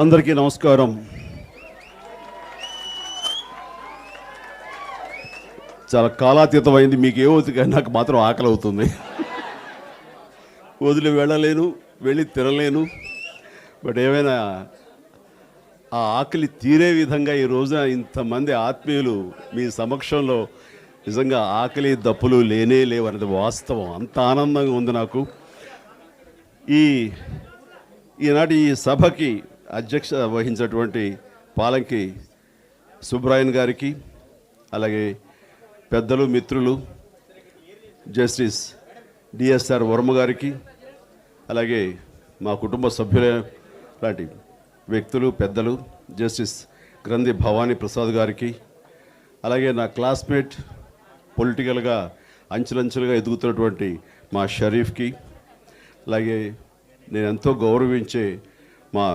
అందరికీ నమస్కారం. చాలా కాలాతీతమైంది. మీకు ఏమవుతుంది కానీ నాకు మాత్రం ఆకలి అవుతుంది. వదిలి వెళ్ళలేను, వెళ్ళి తినలేను. బట్ ఏమైనా ఆ ఆకలి తీరే విధంగా ఈ రోజున ఇంతమంది ఆత్మీయులు మీ సమక్షంలో నిజంగా ఆకలి దప్పులు లేనే లేవు అనేది వాస్తవం. అంత ఆనందంగా ఉంది నాకు. ఈనాటి ఈ సభకి అధ్యక్ష వహించినటువంటి పాలంకి సుబ్రాయన్ గారికి, అలాగే పెద్దలు మిత్రులు జస్టిస్ డిఎస్ఆర్ వర్మ గారికి, అలాగే మా కుటుంబ సభ్యుల లాంటి వ్యక్తులు పెద్దలు జస్టిస్ గ్రంథి భవానీ ప్రసాద్ గారికి, అలాగే నా క్లాస్మేట్ పొలిటికల్గా అంచెలంచెలుగా ఎదుగుతున్నటువంటి మా షరీఫ్కి, అలాగే నేను ఎంతో గౌరవించే మా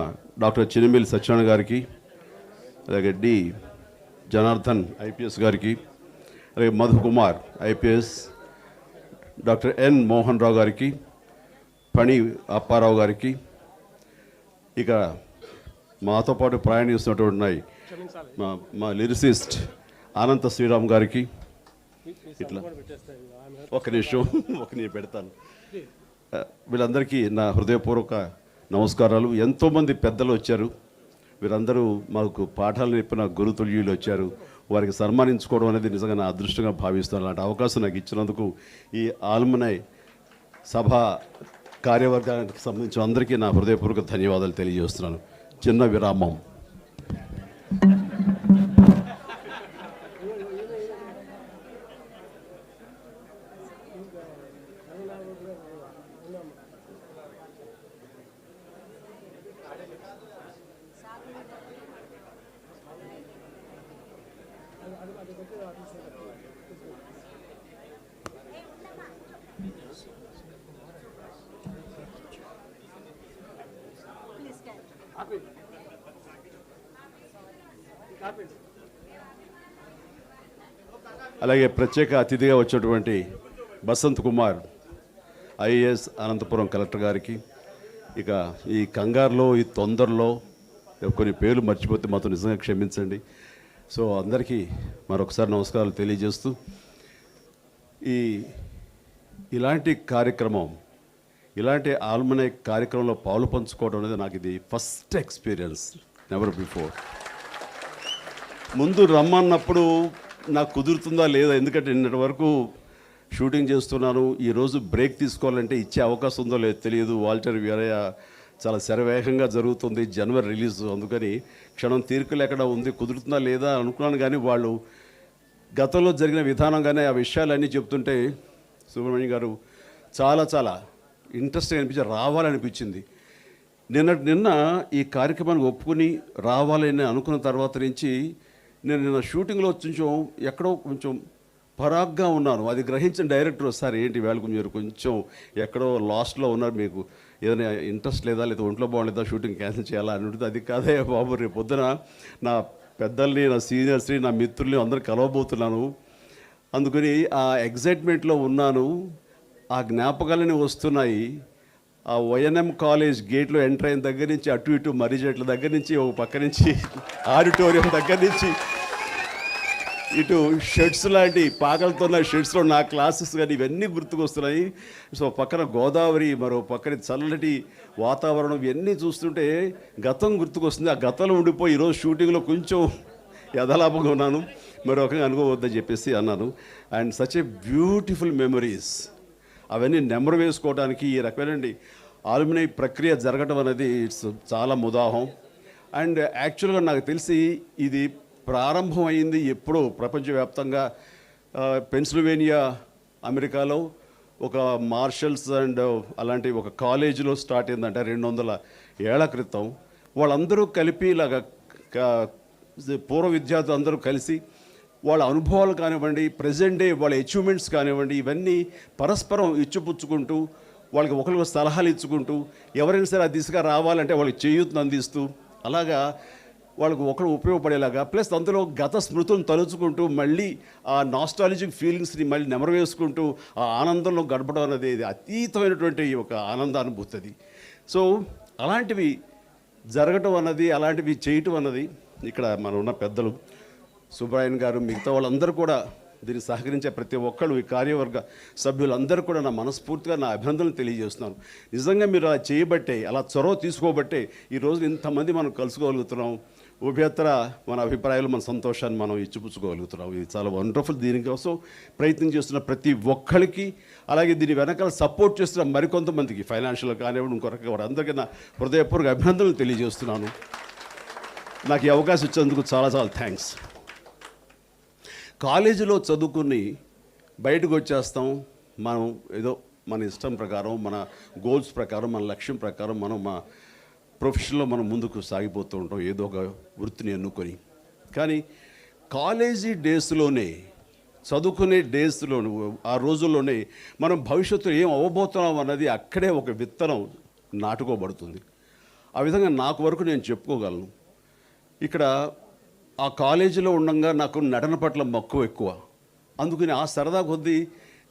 డాక్టర్ చినిమిలి సత్యనారాయణ గారికి, అలాగే డి జనార్దన్ ఐపీఎస్ గారికి, అలాగే Madhukumar IPS, doctor N Mohan Rao గారికి, పణి అప్పారావు గారికి, ఇక మాతో పాటు ప్రయాణిస్తున్నటువంటి మా లిరిసిస్ట్ అనంత శ్రీరామ్ గారికి, ఇట్లా ఒక నిమిషం నేను పెడతాను. వీళ్ళందరికీ నా హృదయపూర్వక నమస్కారాలు. ఎంతోమంది పెద్దలు వచ్చారు. వీరందరూ మాకు పాఠాలు నేర్పిన గురుతుల్యులు వచ్చారు. వారికి సన్మానించుకోవడం అనేది నిజంగా నా అదృష్టంగా భావిస్తాను. అలాంటి అవకాశం నాకు ఇచ్చినందుకు ఈ ఆల్మనై సభ కార్యవర్గానికి సంబంధించిన అందరికీ నా హృదయపూర్వక ధన్యవాదాలు తెలియజేస్తున్నాను. చిన్న విరామం. అలాగే ప్రత్యేక అతిథిగా వచ్చినటువంటి బసంత్ కుమార్ ఐఏఎస్ అనంతపురం కలెక్టర్ గారికి, ఇక ఈ కంగారులో ఈ తొందరలో కొన్ని పేర్లు మర్చిపోతే మాత్రం నిజంగా క్షమించండి. సో అందరికీ మరొకసారి నమస్కారాలు తెలియజేస్తూ ఇలాంటి కార్యక్రమం, ఇలాంటి ఆల్మనై కార్యక్రమంలో పాలు పంచుకోవడం అనేది నాకు ఇది ఫస్ట్ ఎక్స్పీరియన్స్, నెవర్ బిఫోర్. ముందు రమ్మన్నప్పుడు నాకు కుదురుతుందా లేదా, ఎందుకంటే నిన్నటి వరకు షూటింగ్ చేస్తున్నాను. ఈరోజు బ్రేక్ తీసుకోవాలంటే ఇచ్చే అవకాశం ఉందో లేదో తెలియదు. వాల్టర్ వీరయ్య చాలా శరవేగంగా జరుగుతుంది, జనవరి రిలీజ్, అందుకని క్షణం తీరిక లేకుండా ఉంది, కుదురుతుందా లేదా అనుకున్నాను. కానీ వాళ్ళు గతంలో జరిగిన విధానంగానే ఆ విషయాలన్నీ చెప్తుంటే సుబ్రహ్మణ్యం గారు చాలా చాలా ఇంట్రెస్టింగ్ అనిపించి రావాలనిపించింది. నిన్న ఈ కార్యక్రమానికి ఒప్పుకుని రావాలని అనుకున్న తర్వాత నుంచి నేను నిన్న షూటింగ్లో ఎక్కడో కొంచెం పరాగ్గా ఉన్నాను. అది గ్రహించిన డైరెక్టర్ సార్ ఏంటి వేళకు మీరు కొంచెం ఎక్కడో లాస్ట్లో ఉన్నారు, మీకు ఏదైనా ఇంట్రెస్ట్ లేదా, లేదా ఒంట్లో బాగోలేదా, షూటింగ్ క్యాన్సిల్ చేయాలా అని ఉంటుంది. అది కాదే బాబు, రేపు పొద్దున నా పెద్దల్ని, నా సీనియర్స్ని, నా మిత్రుల్ని అందరూ కలవబోతున్నాను. అందుకని ఆ ఎగ్జైట్మెంట్లో ఉన్నాను. ఆ జ్ఞాపకాలని వస్తున్నాయి. ఆ వైఎన్ఎం కాలేజ్ గేట్లో ఎంటర్ అయిన దగ్గర నుంచి అటు ఇటు మర్రిచెట్ల దగ్గర నుంచి, ఒక పక్క నుంచి ఆడిటోరియం దగ్గర నుంచి ఇటు షెడ్స్ లాంటి పాకలతో ఉన్న షెడ్స్లో నా క్లాసెస్ కానీ ఇవన్నీ గుర్తుకొస్తున్నాయి. సో పక్కన గోదావరి, మరో పక్కన చల్లటి వాతావరణం, ఇవన్నీ చూస్తుంటే గతం గుర్తుకొస్తుంది. ఆ గతంలో ఉండిపోయి ఈరోజు షూటింగ్లో కొంచెం యథాలాపంగా ఉన్నాను. మరొకగా అనుకోవద్దని చెప్పేసి అన్నాను. And such a beautiful memories, అవన్నీ నెంబర్ వేసుకోవడానికి ఈ రకమైన ఆల్మనై ప్రక్రియ జరగడం అనేది ఇట్స్ చాలా ముదాహం. అండ్ యాక్చువల్గా నాకు తెలిసి ఇది ప్రారంభమైంది ఎప్పుడో ప్రపంచవ్యాప్తంగా పెన్సిల్వేనియా అమెరికాలో ఒక మార్షల్స్ అండ్ అలాంటి ఒక కాలేజీలో స్టార్ట్ అయిందంటే 200 ఏళ్ల క్రితం. వాళ్ళందరూ కలిపి ఇలాగ పూర్వ విద్యార్థులు అందరూ కలిసి వాళ్ళ అనుభవాలు కానివ్వండి, ప్రజెంట్ డే వాళ్ళ అచీవ్మెంట్స్ కానివ్వండి, ఇవన్నీ పరస్పరం ఇచ్చిపుచ్చుకుంటూ వాళ్ళకి ఒకరికి సలహాలు ఇచ్చుకుంటూ ఎవరైనా సరే ఆ దిశగా రావాలంటే వాళ్ళకి చేయూతను అందిస్తూ అలాగా వాళ్ళకు ఒకరు ఉపయోగపడేలాగా, ప్లస్ అందులో గత స్మృతులను తలుచుకుంటూ మళ్ళీ ఆ నాస్టాలజిక్ ఫీలింగ్స్ని మళ్ళీ నెమరు వేసుకుంటూ ఆ ఆనందంలో గడపడం అనేది అతీతమైనటువంటి ఒక ఆనందానుభూతి అది. సో అలాంటివి జరగటం అన్నది, అలాంటివి చేయటం అన్నది ఇక్కడ మన ఉన్న పెద్దలు సుబ్రాయన్ గారు, మిగతా వాళ్ళందరూ కూడా దీన్ని సహకరించే ప్రతి ఒక్కళ్ళు, ఈ కార్యవర్గ సభ్యులందరూ కూడా నా మనస్ఫూర్తిగా నా అభినందనలు తెలియజేస్తున్నాను. నిజంగా మీరు అలా చేయబట్టే, అలా చొరవ తీసుకోబట్టే ఈరోజు ఇంతమంది మనం కలుసుకోగలుగుతున్నాం. ఉభయత్ర మన అభిప్రాయాలు, మన సంతోషాన్ని మనం ఇచ్చిపుచ్చుకోగలుగుతున్నాం. ఇది చాలా వండర్ఫుల్. దీనికోసం ప్రయత్నం చేస్తున్న ప్రతి ఒక్కరికి, అలాగే దీని వెనకాల సపోర్ట్ చేస్తున్న మరికొంతమందికి, ఫైనాన్షియల్ కానివ్వండి, ఇంకొక వారందరికీ నా హృదయపూర్వక అభినందనలు తెలియజేస్తున్నాను. నాకు ఈ అవకాశం ఇచ్చేందుకు చాలా చాలా థ్యాంక్స్. కాలేజీలో చదువుకుని బయటకు వచ్చేస్తాం. మనం ఏదో మన ఇష్టం ప్రకారం, మన గోల్స్ ప్రకారం, మన లక్ష్యం ప్రకారం మనం మా ప్రొఫెషన్లో మనం ముందుకు సాగిపోతూ ఉంటాం, ఏదో ఒక వృత్తిని ఎన్నుకొని. కానీ కాలేజీ డేస్లోనే, చదువుకునే డేస్లోనే, ఆ రోజుల్లోనే మనం భవిష్యత్తులో ఏం అవ్వబోతున్నాం అన్నది అక్కడే ఒక విత్తనం నాటుకోబడుతుంది. ఆ విధంగా నాకు వరకు నేను చెప్పుకోగలను. ఇక్కడ ఆ కాలేజీలో ఉండగా నాకు నటన పట్ల మక్కువ ఎక్కువ. అందుకని ఆ సరదా కొద్దీ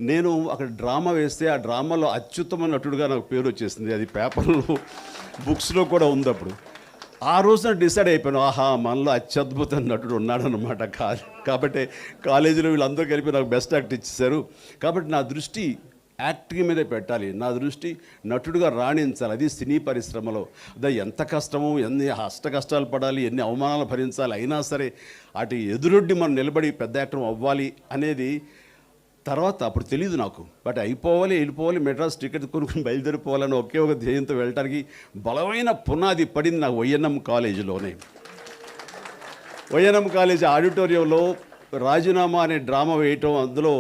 నేను అక్కడ డ్రామా వేస్తే ఆ డ్రామాలో అత్యుత్తమ నటుడుగా నాకు పేరు వచ్చేసింది. అది పేపర్లో, బుక్స్లో కూడా ఉంది. అప్పుడు ఆ రోజున డిసైడ్ అయిపోయాను, ఆహా మనలో అత్యద్భుత నటుడు ఉన్నాడనమాట. కాబట్టి కాలేజీలో వీళ్ళందరూ కలిపి నాకు బెస్ట్ యాక్ట్ ఇచ్చేశారు. కాబట్టి నా దృష్టి యాక్టింగ్ మీదే పెట్టాలి, నా దృష్టి నటుడుగా రాణించాలి. అది సినీ పరిశ్రమలో అదే ఎంత కష్టమో, ఎన్ని అష్ట కష్టాలు పడాలి, ఎన్ని అవమానాలు భరించాలి, అయినా సరే అటు ఎదురొడ్డి మనం నిలబడి పెద్ద యాక్టర్ అవ్వాలి అనేది తర్వాత అప్పుడు తెలియదు నాకు. బట్ అయిపోవాలి, వెళ్ళిపోవాలి, మెడ్రాస్ టికెట్ కొనుక్కుని బయలుదేరిపోవాలని ఒకే ఒక ధ్యేయంతో వెళ్ళటానికి బలమైన పునాది పడింది నాకు వైఎన్ఎం కాలేజీలోనే. వైఎన్ఎం కాలేజీ ఆడిటోరియంలో రాజీనామా అనే డ్రామా వేయటం, అందులో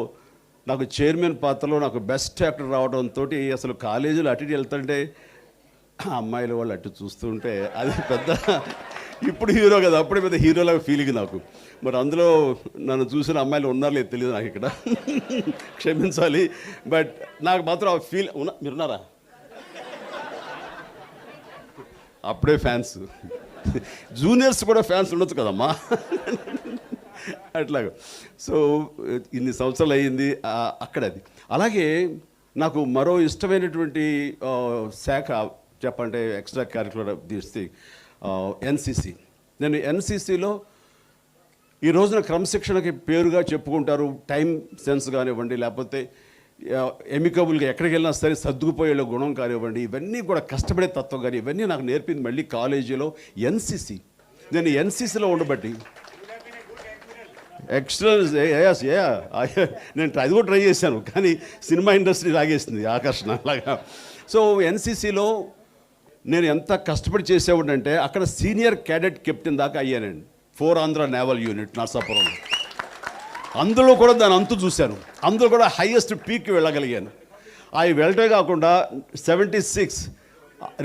నాకు చైర్మన్ పాత్రలో నాకు బెస్ట్ యాక్టర్ రావడంతో అసలు కాలేజీలో అటు వెళ్తుంటే అమ్మాయిల వాళ్ళు అటు చూస్తుంటే అది పెద్ద, ఇప్పుడు హీరో కదా, అప్పుడే పెద్ద హీరోలాగా ఫీలింగ్ నాకు. మరి అందులో నన్ను చూసిన అమ్మాయిలు ఉన్నారో లేదు తెలియదు నాకు, ఇక్కడ క్షమించాలి. బట్ నాకు మాత్రం ఆ ఫీల్ మీరున్నారా? అప్పుడే ఫ్యాన్స్, జూనియర్స్ కూడా ఫ్యాన్స్ ఉండొచ్చు కదమ్మా. అట్లాగా. సో ఇన్ని సంవత్సరాలు అయ్యింది అక్కడ. అది అలాగే నాకు మరో ఇష్టమైనటువంటి శాఖ చెప్పంటే ఎక్స్ట్రా కరిక్యులర్ తీస్తే ఎన్సిసి. నేను ఎన్సిసిలో ఈ రోజున క్రమశిక్షణకి పేరుగా చెప్పుకుంటారు. టైం సెన్స్ కానివ్వండి, లేకపోతే ఎమికబుల్గా ఎక్కడికి వెళ్ళినా సరే సర్దుకుపోయే గుణం కానివ్వండి, ఇవన్నీ కూడా కష్టపడే తత్వం కానీ ఇవన్నీ నాకు నేర్పింది మళ్ళీ కాలేజీలో ఎన్సిసి. నేను ఎన్సిసిలో ఉండబట్టి ఎక్స్ట్రల్స్ నేను అది కూడా ట్రై చేశాను, కానీ సినిమా ఇండస్ట్రీ లాగేసింది ఆకర్షణ అలాగా. సో ఎన్సిసిలో నేను ఎంత కష్టపడి చేసేవాడంటే అక్కడ సీనియర్ క్యాడెట్ కెప్టెన్ దాకా అయ్యానండి. 4 ఆంధ్ర నేవల్ యూనిట్ నర్సాపురంలో. అందులో కూడా దాని అంతు చూశాను, అందులో కూడా హైయెస్ట్ పీక్కి వెళ్ళగలిగాను. అవి వెళ్ళటమే కాకుండా 76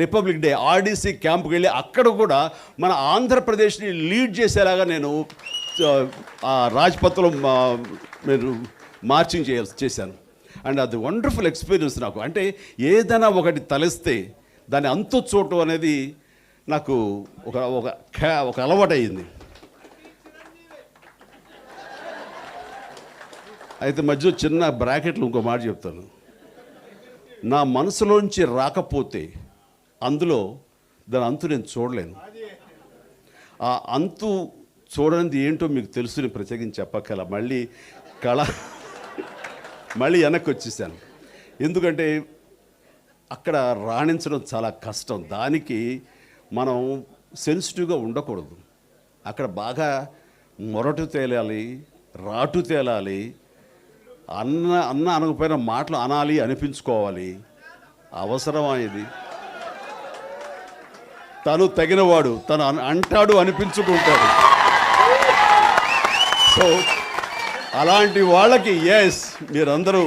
రిపబ్లిక్ డే ఆర్డీసీ క్యాంప్కి వెళ్ళి అక్కడ కూడా మన ఆంధ్రప్రదేశ్ని లీడ్ చేసేలాగా నేను రాజ్పథ్లో మీరు మార్చింగ్ చేశాను. అండ్ అది వండర్ఫుల్ ఎక్స్పీరియన్స్ నాకు. అంటే ఏదైనా ఒకటి తలెస్తే దాన్ని అంతు చూడటం అనేది నాకు ఒక అలవాటు అయ్యింది. అయితే మధ్య చిన్న బ్రాకెట్లు ఇంకో మాట చెప్తాను. నా మనసులోంచి రాకపోతే అందులో దాని అంతు నేను చూడలేను. ఆ అంతు చూడనిది ఏంటో మీకు తెలుసు, నేను ప్రత్యేకించి చెప్పక్కల. మళ్ళీ వెనక్కి వచ్చేసాను. ఎందుకంటే అక్కడ రాణించడం చాలా కష్టం. దానికి మనం సెన్సిటివ్గా ఉండకూడదు. అక్కడ బాగా మొరటు తేలాలి, రాటు తేలాలి, అన్న అనకపోయిన మాటలు అనాలి, అనిపించుకోవాలి. అవసరమా ఇది? తను తగినవాడు తను అంటాడు, అనిపించుకుంటాడు. సో అలాంటి వాళ్ళకి ఎస్ మీరందరూ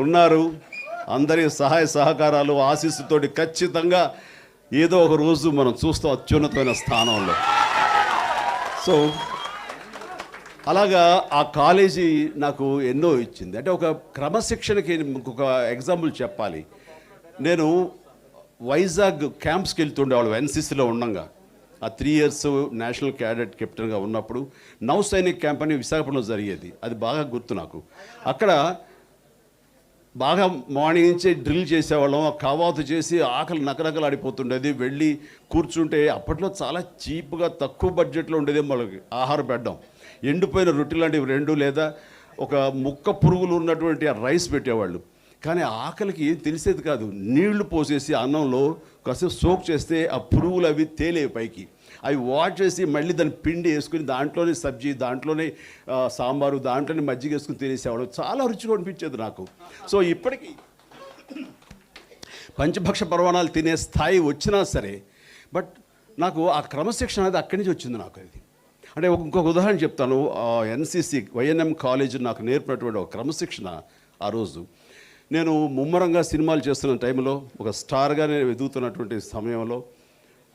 ఉన్నారు. అందరి సహాయ సహకారాలు ఆశీస్సుతోటి ఖచ్చితంగా ఏదో ఒక రోజు మనం చూస్తాం అత్యున్నతమైన స్థానంలో. సో అలాగా ఆ కాలేజీ నాకు ఎన్నో ఇచ్చింది. అంటే ఒక క్రమశిక్షణకి ఇంకొక ఎగ్జాంపుల్ చెప్పాలి. నేను వైజాగ్ క్యాంప్స్కి వెళ్తుండేవాళ్ళు ఎన్సిసిలో ఉండగా. ఆ 3 years నేషనల్ క్యాడెట్ కెప్టెన్గా ఉన్నప్పుడు నౌ సైనిక్ క్యాంప్ అని విశాఖపట్నంలో జరిగేది. అది బాగా గుర్తు నాకు. అక్కడ బాగా మార్నింగ్ నుంచే డ్రిల్ చేసేవాళ్ళం, ఆ కవాతు చేసి ఆకలి నకనకలాడిపోతుండేది. వెళ్ళి కూర్చుంటే అప్పట్లో చాలా చీప్గా తక్కువ బడ్జెట్లో ఉండేది వాళ్ళకి ఆహారం పెట్టడం. ఎండిపోయిన రొట్టె లాంటివి 2 లేదా ఒక ముక్క పురుగులు ఉన్నటువంటి ఆ రైస్ పెట్టేవాళ్ళు. కానీ ఆకలికి ఏం తెలిసేది కాదు. నీళ్లు పోసేసి అన్నంలో కాసేపు సోక్ చేస్తే ఆ పురుగులు అవి తేలేవి పైకి. అవి వాష్ చేసి మళ్ళీ దాన్ని పిండి వేసుకుని దాంట్లోనే సబ్జీ, దాంట్లోనే సాంబారు, దాంట్లోనే మజ్జిగ వేసుకుని తినేసేవాడు. చాలా రుచిగా అనిపించేది నాకు. సో ఇప్పటికీ పంచభక్ష పర్వాణాలు తినే స్థాయి వచ్చినా సరే, బట్ నాకు ఆ క్రమశిక్షణ అనేది అక్కడి నుంచి వచ్చింది నాకు. అది అంటే ఇంకొక ఉదాహరణ చెప్తాను. ఎన్సిసి వైఎన్ఎం కాలేజ్ నాకు నేర్పినటువంటి ఒక క్రమశిక్షణ. ఆ రోజు నేను ముమ్మరంగా సినిమాలు చేస్తున్న టైంలో, ఒక స్టార్గా నేను ఎదుగుతున్నటువంటి సమయంలో,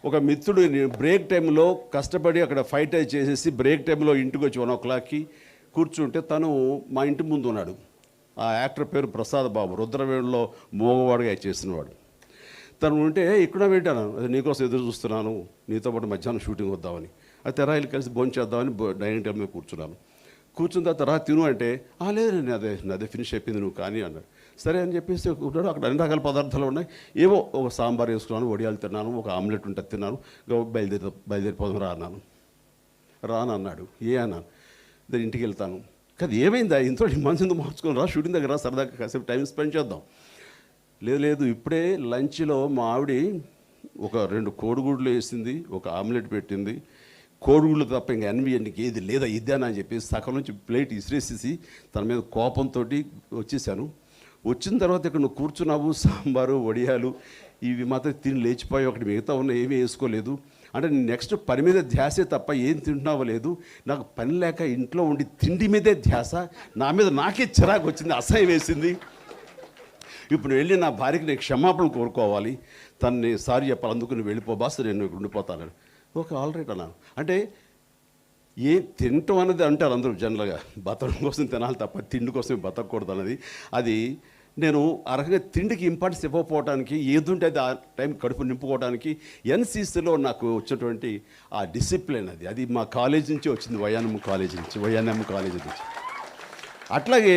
ఒక మిత్రుడు బ్రేక్ టైంలో కష్టపడి అక్కడ ఫైట్ చేసేసి బ్రేక్ టైంలో ఇంటికి వచ్చి 1 o'clockకి కూర్చుంటే తను మా ఇంటి ముందు ఉన్నాడు. ఆ యాక్టర్ పేరు ప్రసాద్ బాబు, రుద్రవేణులో మోగవాడుగా చేసినవాడు. తను ఉంటే ఇక్కడ పెట్టాను, అది నీకోసం ఎదురు చూస్తున్నాను, నీతో పాటు మధ్యాహ్నం షూటింగ్ వద్దామని. అయితే రాయిలు కలిసి భోజనం చేద్దామని డైనింగ్ టేబుల్ మీద కూర్చున్నాను. కూర్చున్న తర్వాత తిను అంటే, లేదు నేను అదే ఫినిష్ అయిపోయింది, నువ్వు కానీ అన్నాడు. సరే అని చెప్పేసి ఉంటాడు. అక్కడ అన్ని రకాల పదార్థాలు ఉన్నాయి. ఏవో ఒక సాంబార్ వేసుకున్నాను, వడియాలు తిన్నాను, ఒక ఆమ్లెట్ ఉంటుంది తిన్నాను. బయలుదేరిపోదాం రా అన్నాను. రానన్నాడు. అన్నాను, దాని ఇంటికి వెళ్తాను. కదా ఏమైందా, ఇంట్లో మనసు మార్చుకొని రా, షూటింగ్ దగ్గర సరదాగా కాసేపు టైం స్పెండ్ చేద్దాం. లేదు ఇప్పుడే లంచ్లో మా ఆవిడ ఒక 2 కోడిగుడ్లు వేసింది, ఒక ఆమ్లెట్ పెట్టింది, కోడిగుళ్ళు తప్ప ఇంకా ఎన్విఎన్కి ఏది లేదా ఇద్దానా అని చెప్పి సగం నుంచి ప్లేట్ ఇసిరేసేసి తన మీద కోపంతో వచ్చేసాను. వచ్చిన తర్వాత ఇక్కడ నువ్వు కూర్చున్నావు, సాంబారు, వడియాలు ఇవి మాత్రం తిని లేచిపోయి, ఒకటి మిగతా ఉన్న ఏమీ వేసుకోలేదు. అంటే నెక్స్ట్ పని మీద ధ్యాసే తప్ప ఏం తింటున్నావో లేదు. నాకు పని లేక ఇంట్లో ఉండి తిండి మీదే ధ్యాస. నా మీద నాకే చిరాకు వచ్చింది, అసహ్యం వేసింది. ఇప్పుడు వెళ్ళి నా భార్యకి నేను క్షమాపణ కోరుకోవాలి, తనని సారీ చెప్పాలి, అందుకు నువ్వు వెళ్ళిపో బాస్, నేను ఇక్కడ ఉండిపోతాను. ఓకే ఆల్రైట్ అన్నాను. అంటే తినటం అనేది అంటారు అందరూ జనరల్గా, బతకడం కోసం తినాలి తప్ప తిండి కోసం బతకూడదు అన్నది. అది నేను ఆ రకంగా తిండికి ఇంపార్టెన్స్ ఇవ్వకపోవడానికి, ఏదుంటే అది ఆ టైం కడుపు నింపుకోవడానికి ఎన్సీసీలో నాకు వచ్చినటువంటి ఆ డిసిప్లిన్ అది మా కాలేజ్ నుంచి వచ్చింది, వైఎన్ఎం కాలేజ్ నుంచి. అట్లాగే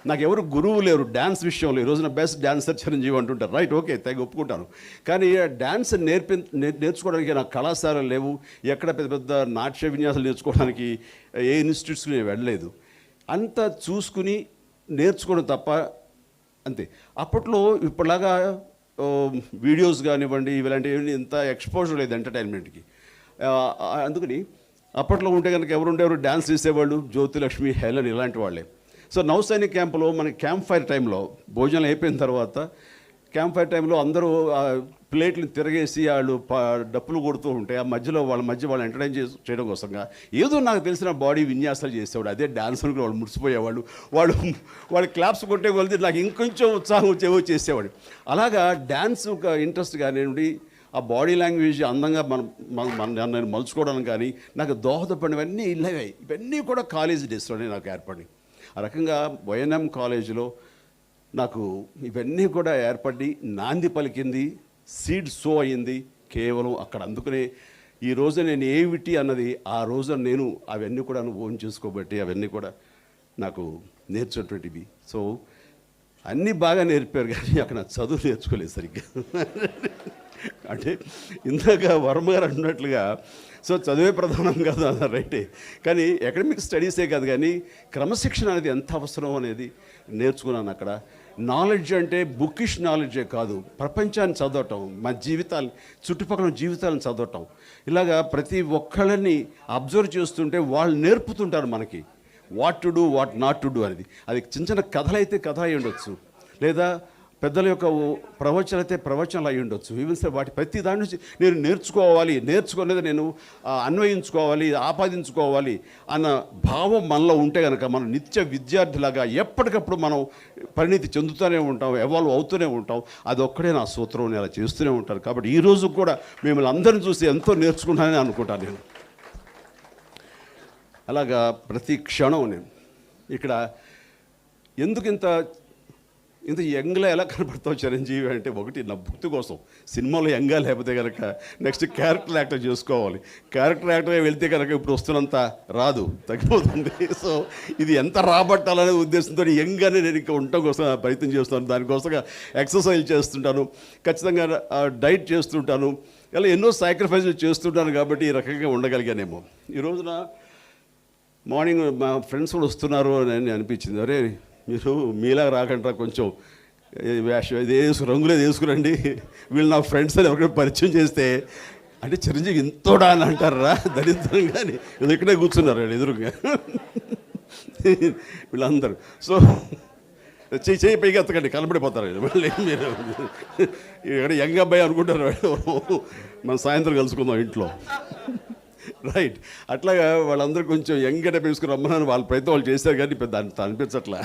నాకు ఎవరు గురువు లేరు డ్యాన్స్ విషయంలో. ఈ రోజున బెస్ట్ డాన్సర్ చిరంజీవి అంటుంటారు, రైట్, ఓకే, తెగ ఒప్పుకుంటాను. కానీ డ్యాన్స్ నేర్చుకోవడానికి నాకు కళాశాలలు లేవు, ఎక్కడ పెద్ద పెద్ద నాట్య విన్యాసాలు నేర్చుకోవడానికి ఏ ఇన్స్టిట్యూట్స్కి నేను వెళ్ళలేదు. అంతా చూసుకుని నేర్చుకోవడం తప్ప అంతే. అప్పట్లో ఇప్పటిలాగా వీడియోస్ కానివ్వండి, ఇలాంటివి ఇంత ఎక్స్పోజర్ లేదు ఎంటర్టైన్మెంట్కి. అందుకని అప్పట్లో ఉంటే కనుక ఎవరు డ్యాన్స్ చేసేవాళ్ళు, జ్యోతిలక్ష్మి, హెలన్ ఇలాంటి వాళ్ళే. సో నౌసైనిక్ క్యాంపులో మనకి క్యాంప్ ఫైర్ టైంలో భోజనాలు అయిపోయిన తర్వాత క్యాంప్ ఫైర్ టైంలో అందరూ ప్లేట్లు తిరగేసి వాళ్ళు డప్పులు కొడుతూ ఉంటే ఆ మధ్యలో వాళ్ళు ఎంటర్టైన్ చేయడం కోసంగా ఏదో నాకు తెలిసిన బాడీ విన్యాసాలు చేసేవాడు. అదే డ్యాన్స్ అనుకుని వాళ్ళు మురిసిపోయేవాళ్ళు. వాళ్ళు క్లాప్స్ కొట్టే కొలిది నాకు ఇంకొంచెం ఉత్సాహం వచ్చేవో చేసేవాడు. అలాగా డ్యాన్స్ ఒక ఇంట్రెస్ట్ కానివ్వండి, ఆ బాడీ లాంగ్వేజ్ అందంగా నేను మలుచుకోవడానికి కానీ నాకు దోహదపడినవన్నీ ఇవన్నీ కూడా కాలేజ్ డేస్లోనే నాకు ఏర్పడి, ఆ రకంగా వైఎన్ఎం కాలేజీలో నాకు ఇవన్నీ కూడా ఏర్పడి నాంది పలికింది, సీడ్ సో అయ్యింది కేవలం అక్కడ. అందుకనే ఈ రోజు నేను ఏమిటి అన్నది ఆ రోజు నేను అవన్నీ కూడా ఓన్ చేసుకోబట్టి అవన్నీ కూడా నాకు నేర్చుకున్నటువంటివి. సో అన్నీ బాగా నేర్పారు కానీ అక్కడ చదువు నేర్చుకోలేదు సరిగ్గా. అంటే ఇందాక వర్మ గారు అన్నట్లుగా సో చదువే ప్రధానం కాదు అన్నారు, రైటే. కానీ అకాడమిక్ స్టడీసే కాదు కానీ క్రమశిక్షణ అనేది ఎంత అవసరం అనేది నేర్చుకున్నాను అక్కడ. నాలెడ్జ్ అంటే బుకిష్ నాలెడ్జే కాదు, ప్రపంచాన్ని చదవటం, మా జీవితాలు, చుట్టుపక్కల జీవితాలను చదవటం, ఇలాగా ప్రతి ఒక్కళ్ళని అబ్జర్వ్ చేస్తుంటే వాళ్ళు నేర్పుతుంటారు మనకి what to do, what not to do అనేది. అది చిన్న చిన్న కథలు అయితే కథ అయి ఉండొచ్చు, లేదా పెద్దల యొక్క ప్రవచనాలు అయితే ప్రవచనాలు అయి ఉండొచ్చు. ఈవెన్ సార్ వాటి ప్రతి దాని నుంచి నేను నేర్చుకునేది నేను అన్వయించుకోవాలి, ఆపాదించుకోవాలి అన్న భావం మనలో ఉంటే కనుక మనం నిత్య విద్యార్థిలాగా ఎప్పటికప్పుడు మనం పరిణితి చెందుతూనే ఉంటాం, ఎవాల్వ్ అవుతూనే ఉంటాం. అది ఒక్కడే నా సూత్రం, నేను అలా చేస్తూనే ఉంటాను. కాబట్టి ఈరోజు కూడా మిమ్మల్ని అందరిని చూసి ఎంతో నేర్చుకుంటానని అనుకుంటాను నేను. అలాగా ప్రతి క్షణం నేను ఇక్కడ ఎందుకు ఇంత ఇంత యంగ్లో ఎలా కనపడతావు చిరంజీవి అంటే, ఒకటి నా భక్తి కోసం, సినిమాలో యంగా లేకపోతే కనుక నెక్స్ట్ క్యారెక్టర్ యాక్టర్ చేసుకోవాలి. క్యారెక్టర్ యాక్టర్గా వెళ్తే కనుక ఇప్పుడు వస్తున్నంత రాదు, తగ్గిపోతుంది. సో ఇది ఎంత రాబట్టాలనే ఉద్దేశంతో యంగానే నేను ఇంకా ఉండటం కోసం ప్రయత్నం చేస్తాను. దానికోసంగా ఎక్సర్సైజ్ చేస్తుంటాను, ఖచ్చితంగా డైట్ చేస్తుంటాను, ఇలా ఎన్నో సాక్రిఫైజెస్ చేస్తుంటాను. కాబట్టి ఈ రకంగా ఉండగలిగానేమో. ఈ రోజున మార్నింగ్ మా ఫ్రెండ్స్ కూడా వస్తున్నారు అని అనిపించింది. అరే మీరు మీలా రాకుండా కొంచెం వేషం ఇది రంగులేదు వేసుకురండి, వీళ్ళు నా ఫ్రెండ్స్ అని ఎవరికైనా పరిచయం చేస్తే, అంటే చిరంజీవి ఇంతోడా అని అంటారా దరిద్రంగా అని ఇక్కడే కూర్చున్నారు ఎదురుగా వీళ్ళందరూ. సో చేయి పైకి ఎత్తకండి, కనబడిపోతారు మళ్ళీ. మీరు ఇక్కడ యంగ్ అబ్బాయి అనుకుంటారు, మనం సాయంత్రం కలుసుకుందాం ఇంట్లో, రైట్? అట్లాగా వాళ్ళందరూ కొంచెం యంగ్ గెటప్ వేసుకుని రమ్మని వాళ్ళ ప్రయత్నం వాళ్ళు చేశారు, కానీ పెద్ద అంత అనిపించట్లా,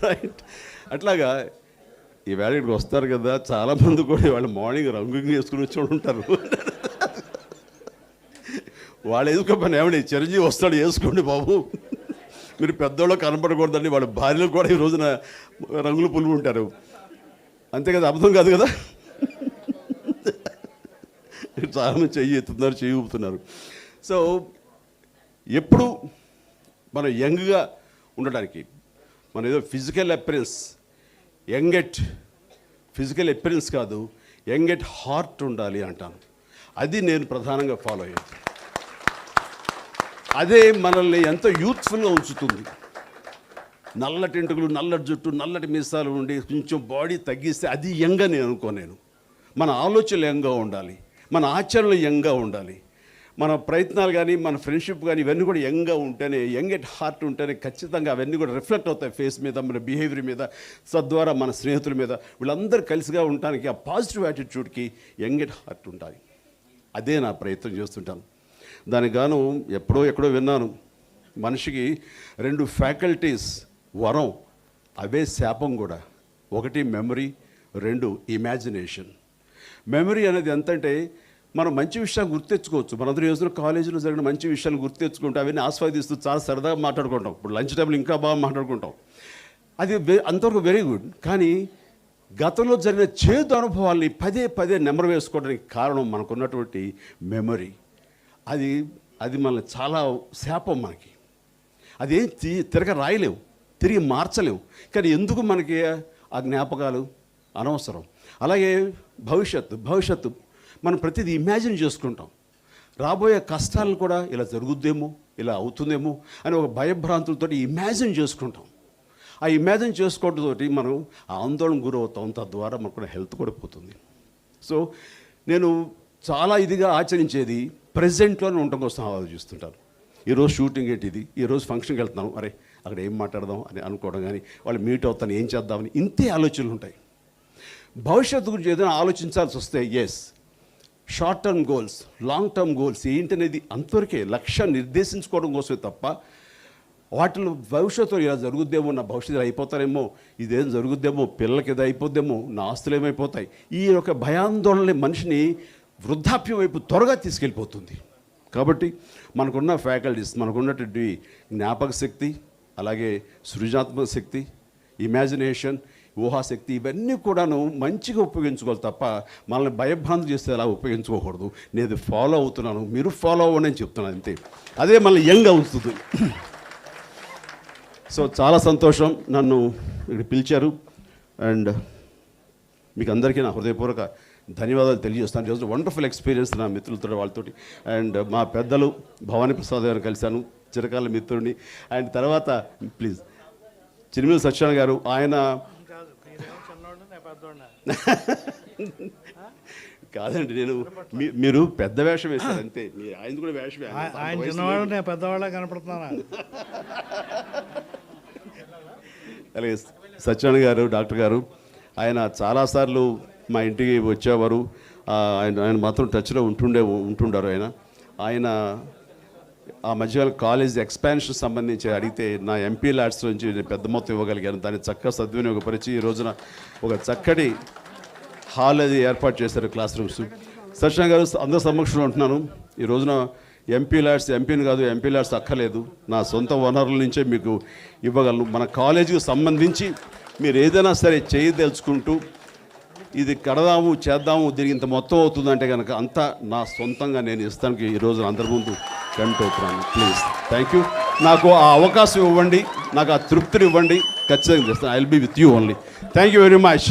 రైట్? అట్లాగా ఈవేళ ఇక్కడికి వస్తారు కదా, చాలామంది కూడా వాళ్ళు మార్నింగ్ రంగు వేసుకుని వచ్చి ఉంటారు. వాళ్ళు వేసుకోమని ఏమండి చిరంజీవి వస్తాడు వేసుకోండి బాబు, మీరు పెద్దోళ్ళు కనపడకూడదండి. వాళ్ళ భార్యలు కూడా ఈ రోజున రంగులు పులుగు ఉంటారు, అంతే కదా? అబద్ధం కాదు కదా? చాలామంది చెయ్యి ఎత్తుతున్నారు, చెయ్యి ఊపుతున్నారు. సో ఎప్పుడు మనం యంగ్గా ఉండడానికి మన ఏదో physical appearance, young at physical appearance కాదు, యంగ్ ఎట్ హార్ట్ ఉండాలి అంటాను. అది నేను ప్రధానంగా ఫాలో అయ్యాను. అదే మనల్ని ఎంతో యూత్ఫుల్గా ఉంచుతుంది. నల్లటి ఎంటుకలు, నల్లటి జుట్టు, నల్లటి మీసాలు ఉండి కొంచెం బాడీ తగ్గిస్తే అది యంగ్ అని అనుకోను. మన ఆలోచనలు యంగ్గా ఉండాలి, మన ఆచరణలు యంగ్గా ఉండాలి, మన ప్రయత్నాలు కానీ మన ఫ్రెండ్షిప్ కానీ ఇవన్నీ కూడా యంగ్గా ఉంటేనే, యంగ్ ఎట్ హార్ట్ ఉంటేనే ఖచ్చితంగా అవన్నీ కూడా రిఫ్లెక్ట్ అవుతాయి ఫేస్ మీద, మన బిహేవియర్ మీద, తద్వారా మన స్నేహితుల మీద, వీళ్ళందరూ కలిసిగా ఉండటానికి ఆ పాజిటివ్ యాటిట్యూడ్కి యంగ్ ఎట్ హార్ట్ ఉండాలి. అదే నా ప్రయత్నం చేస్తుంటాను. దానికి గాను ఎక్కడో విన్నాను, మనిషికి 2 ఫ్యాకల్టీస్ వరం, అవే శాపం కూడా. ఒకటి మెమరీ, 2 ఇమాజినేషన్. మెమరీ అనేది ఎంతంటే మనం మంచి విషయాలు గుర్తెచ్చుకోవచ్చు. మనందరూ రోజున కాలేజీలో జరిగిన మంచి విషయాలు గుర్తెచ్చుకుంటే అవన్నీ ఆస్వాదిస్తూ చాలా సరదాగా మాట్లాడుకుంటాం. ఇప్పుడు లంచ్ టైంలో ఇంకా బాగా మాట్లాడుకుంటాం, అది అంతవరకు వెరీ గుడ్. కానీ గతంలో జరిగిన చేదు అనుభవాల్ని పదే నెమరు వేసుకోవడానికి కారణం మనకున్నటువంటి మెమరీ. అది మనల్ని చాలా శాపం మనకి. అదేం తిరగ రాయలేము, తిరిగి మార్చలేము. కానీ ఎందుకు మనకి ఆ జ్ఞాపకాలు అనవసరం. అలాగే భవిష్యత్తు మనం ప్రతిదీ ఇమాజిన్ చేసుకుంటాం. రాబోయే కష్టాలను కూడా ఇలా జరుగుద్దేమో, ఇలా అవుతుందేమో అని ఒక భయభ్రాంతులతో ఇమాజిన్ చేసుకుంటాం. ఆ ఇమాజిన్ చేసుకోవడంతో మనం ఆందోళన గురవుతాం, తద్వారా మనకు హెల్త్ కూడా పోతుంది. సో నేను చాలా ఇదిగా ఆచరించేది ప్రజెంట్లోనే ఉండటం కోసం ఆలోచిస్తుంటాను. ఈరోజు షూటింగ్ ఏంటిది, ఈరోజు ఫంక్షన్కి వెళ్తున్నాను, అరే అక్కడ ఏం మాట్లాడదాం అని అనుకోవడం, కానీ వాళ్ళు మీట్ అవుతాను, ఏం చేద్దామని ఇంతే ఆలోచనలు ఉంటాయి. భవిష్యత్తు గురించి ఏదైనా ఆలోచించాల్సి వస్తే short term goals, long term goals ఏంటనేది అంతవరకే లక్ష్యాన్ని నిర్దేశించుకోవడం కోసమే తప్ప వాటిలో భవిష్యత్తులో ఇలా జరుగుద్దేమో, నా భవిష్యత్తు అయిపోతారేమో, ఇదేం జరుగుద్దేమో, పిల్లలకి ఇది అయిపోద్దేమో, నా ఆస్తులు ఏమైపోతాయి, ఈ యొక్క భయాందోళన మనిషిని వృద్ధాప్యం వైపు త్వరగా తీసుకెళ్ళిపోతుంది. కాబట్టి మనకున్న ఫ్యాకల్టీస్, మనకున్నటువంటి జ్ఞాపక శక్తి, అలాగే సృజనాత్మక శక్తి, ఇమాజినేషన్, ఊహాశక్తి, ఇవన్నీ కూడాను మంచిగా ఉపయోగించుకోవాలి తప్ప మనల్ని భయభ్రాంతి చేస్తే అలా ఉపయోగించుకోకూడదు. నేను ఫాలో అవుతున్నాను, మీరు ఫాలో అవ్వండి అని చెప్తున్నాను, అంతే. అదే మనల్ని యంగ్ అవుతుంది. సో చాలా సంతోషం నన్ను ఇక్కడ పిలిచారు. అండ్ మీకు అందరికీ నా హృదయపూర్వక ధన్యవాదాలు తెలియజేస్తాను. ఈరోజు వండర్ఫుల్ ఎక్స్పీరియన్స్ నా మిత్రులతో, వాళ్ళతోటి. అండ్ మా పెద్దలు భవానీ ప్రసాద్ గారు కలిశాను, చిరకాల మిత్రుడిని. అండ్ తర్వాత ప్లీజ్ చిరుమల సత్యనారాయణ గారు, ఆయన కాదండి, నేను మీరు పెద్ద వేషం వేశారు అంతే, ఆయన కూడా వేషం, ఆయన చిన్నవాడు, నేను పెద్దవాళ్ళ కనపడుతున్నాను. అలాగే సత్యనారాయణ గారు, డాక్టర్ గారు, ఆయన చాలాసార్లు మా ఇంటికి వచ్చేవారు. ఆయన మాత్రం టచ్లో ఉంటుండారు. ఆయన ఆ మధ్యకాలం కాలేజ్ ఎక్స్పాన్షన్ సంబంధించి అడిగితే నా ఎంపీ ల్యాడ్స్ నుంచి పెద్ద మొత్తం ఇవ్వగలిగాను. దాన్ని చక్కగా సద్వినియోగపరిచి ఈ రోజున ఒక చక్కటి హాల్ అది ఏర్పాటు చేశారు, క్లాస్ రూమ్స్. సత్యనారాయణ గారు అందరి సమక్షంలో ఉంటున్నాను. ఈ రోజున ఎంపీ ల్యాడ్స్ ఎంపీని కాదు, ఎంపీ ల్యాడ్స్ అక్కర్లేదు, నా సొంత వనరుల నుంచే మీకు ఇవ్వగలను. మన కాలేజీకి సంబంధించి మీరు ఏదైనా సరే చేయదలుచుకుంటూ ఇది కడదాము చేద్దాము దీనికి ఇంత మొత్తం అవుతుందంటే కనుక అంతా నా సొంతంగా నేను ఇస్తానికి ఈరోజు అందరి ముందు కంటవుతున్నాను. Please thank you. నాకు ఆ అవకాశం ఇవ్వండి, నాకు ఆ తృప్తిని ఇవ్వండి, ఖచ్చితంగా చేస్తాను. I will be with you only. Thank you very much.